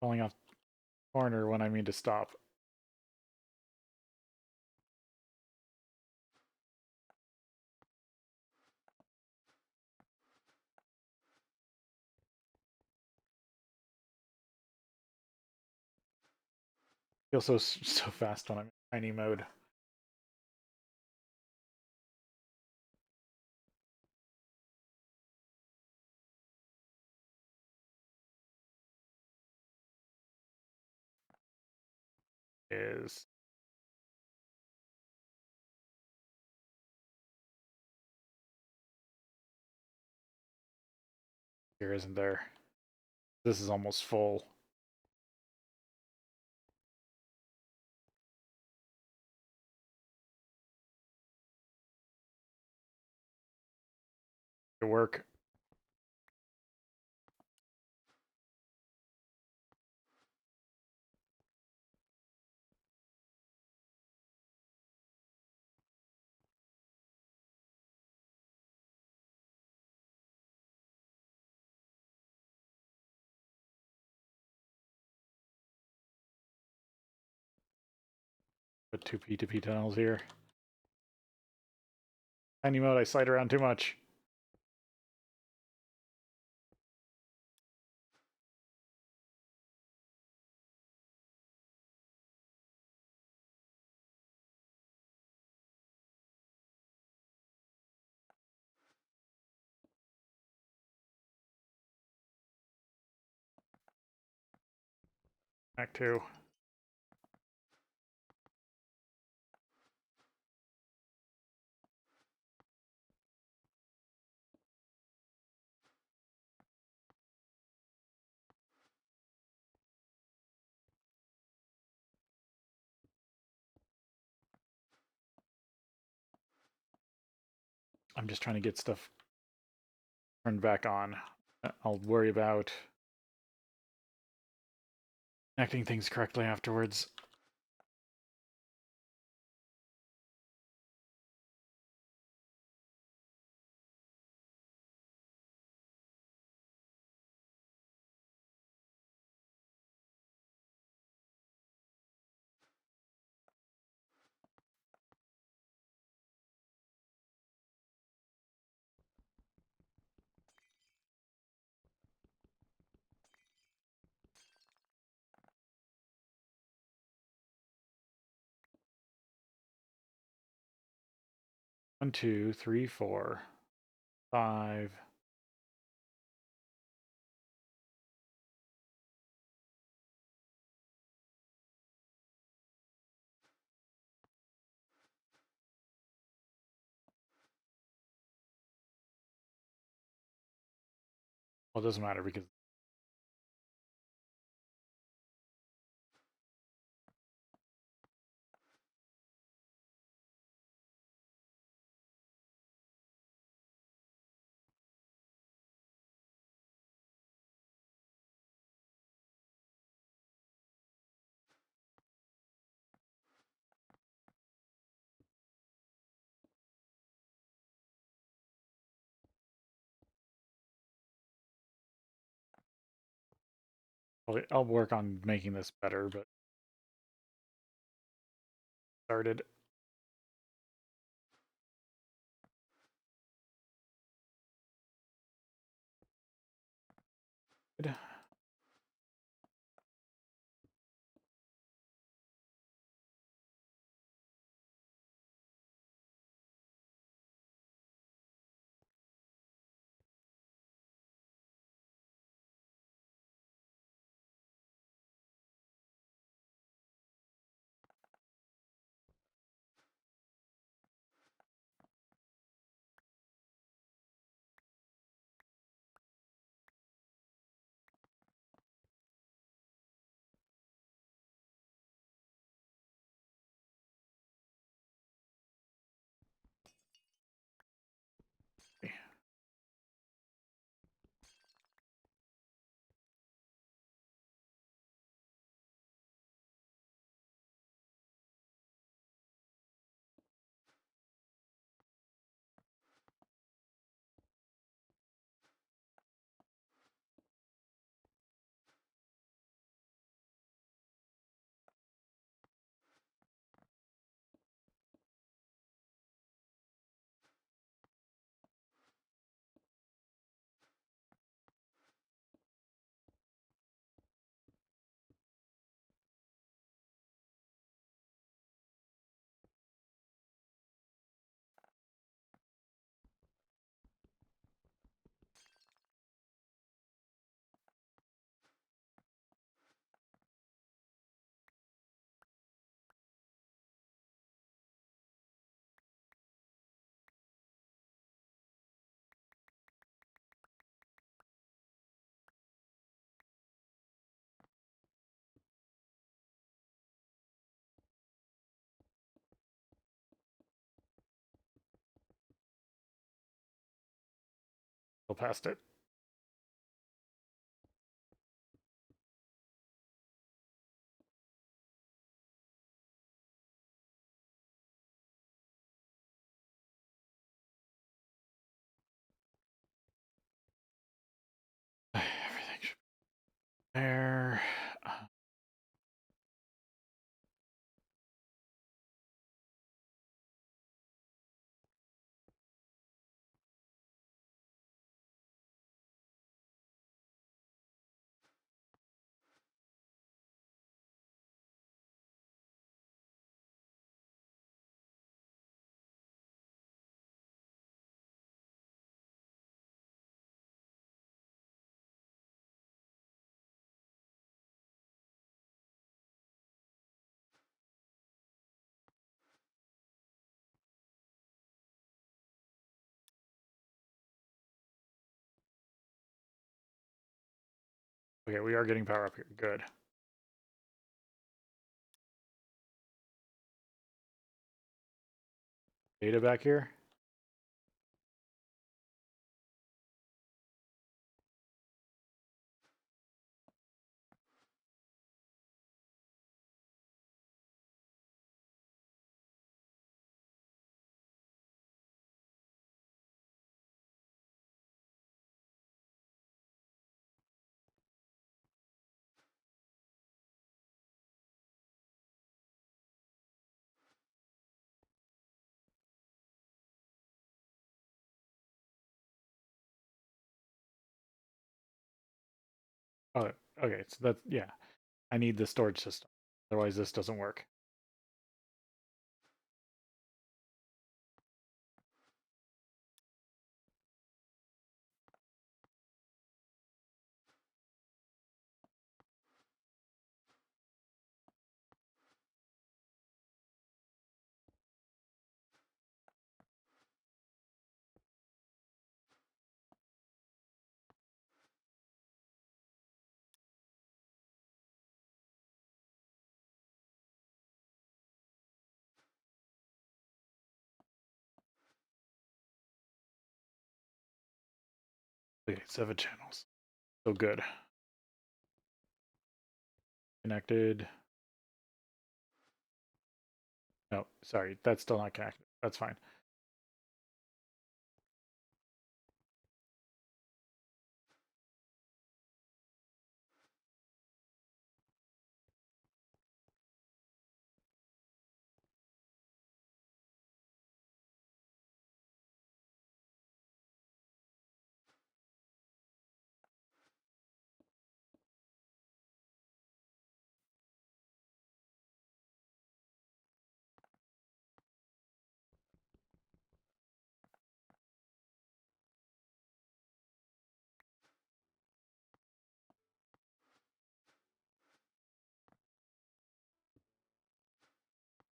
Falling off the corner when I mean to stop. Feel so fast when I'm in tiny mode. Is here, isn't there? This is almost full. Good work. Put two P2P tunnels here. Tiny mode, I slide around too much. Back two. I'm just trying to get stuff turned back on. I'll worry about connecting things correctly afterwards. One, two, three, four, five. Well, it doesn't matter because I'll work on making this better, but started. Good. Still past it. Everything should be there. Okay, we are getting power up here. Good. Data back here. Oh, okay. So that's, yeah. I need the storage system. Otherwise, this doesn't work. Okay, 7 channels. So good. Connected. No, sorry. That's still not connected. That's fine.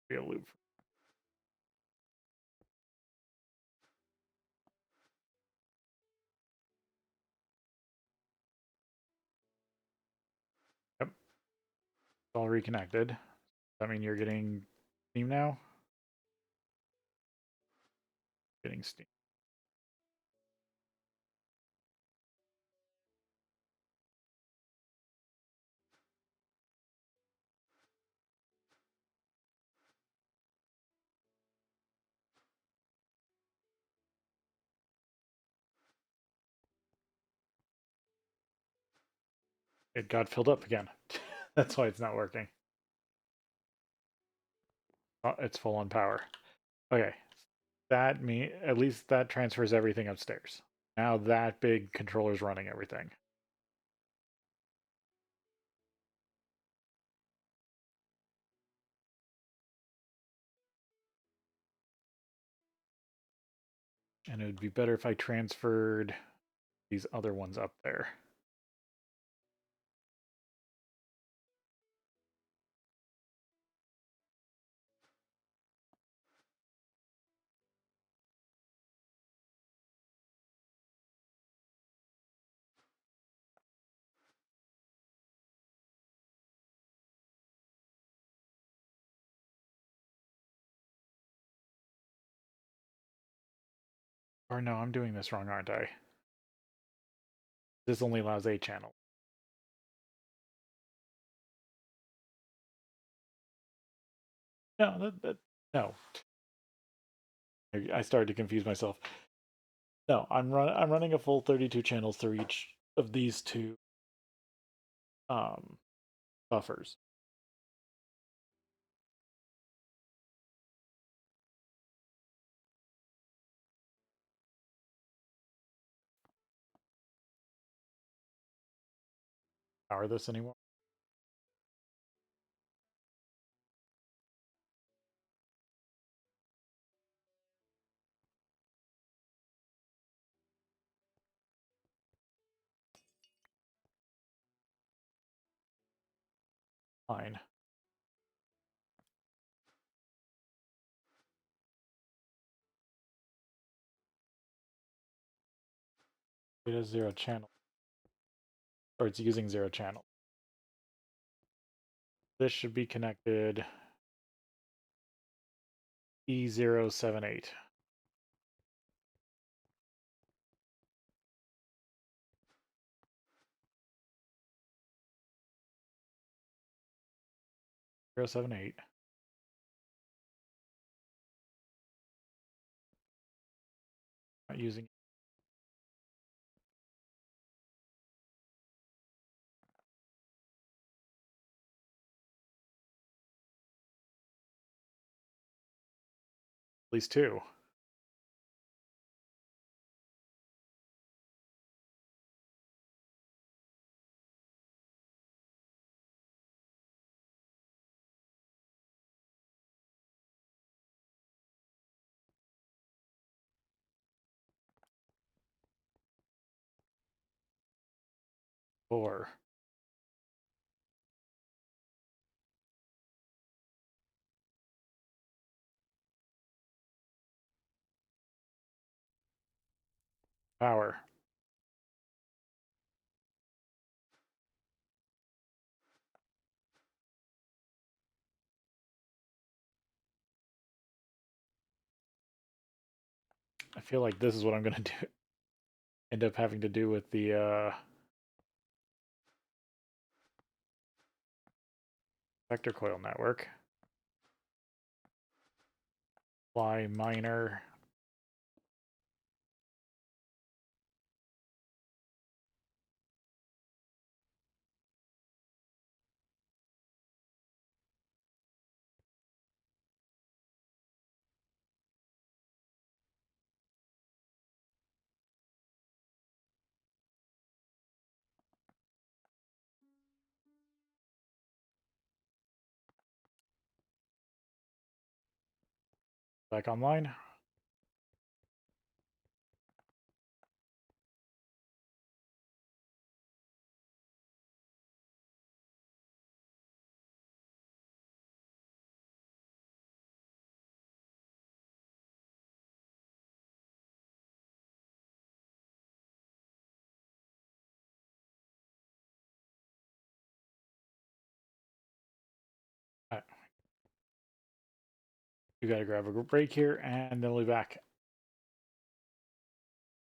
Be a loop. Yep. It's all reconnected. I mean, you're getting Steam now? Getting Steam. It got filled up again. That's why it's not working. Oh, it's full on power. Okay. That at least that transfers everything upstairs. Now that big controller's running everything. And it would be better if I transferred these other ones up there. Or no, I'm doing this wrong, aren't I? This only allows 8 channels. No, no. I started to confuse myself. No, I'm running a full 32 channels through each of these two buffers. Power this anymore? Fine. It has 0 channel. Or it's using 0 channel. This should be connected E078. Zero 78. Not using at least 2. Four. Power. I feel like this is what I'm gonna do. End up having to do with the vector coil network. Fly minor. Back online. You gotta grab a break here, and then we'll be back.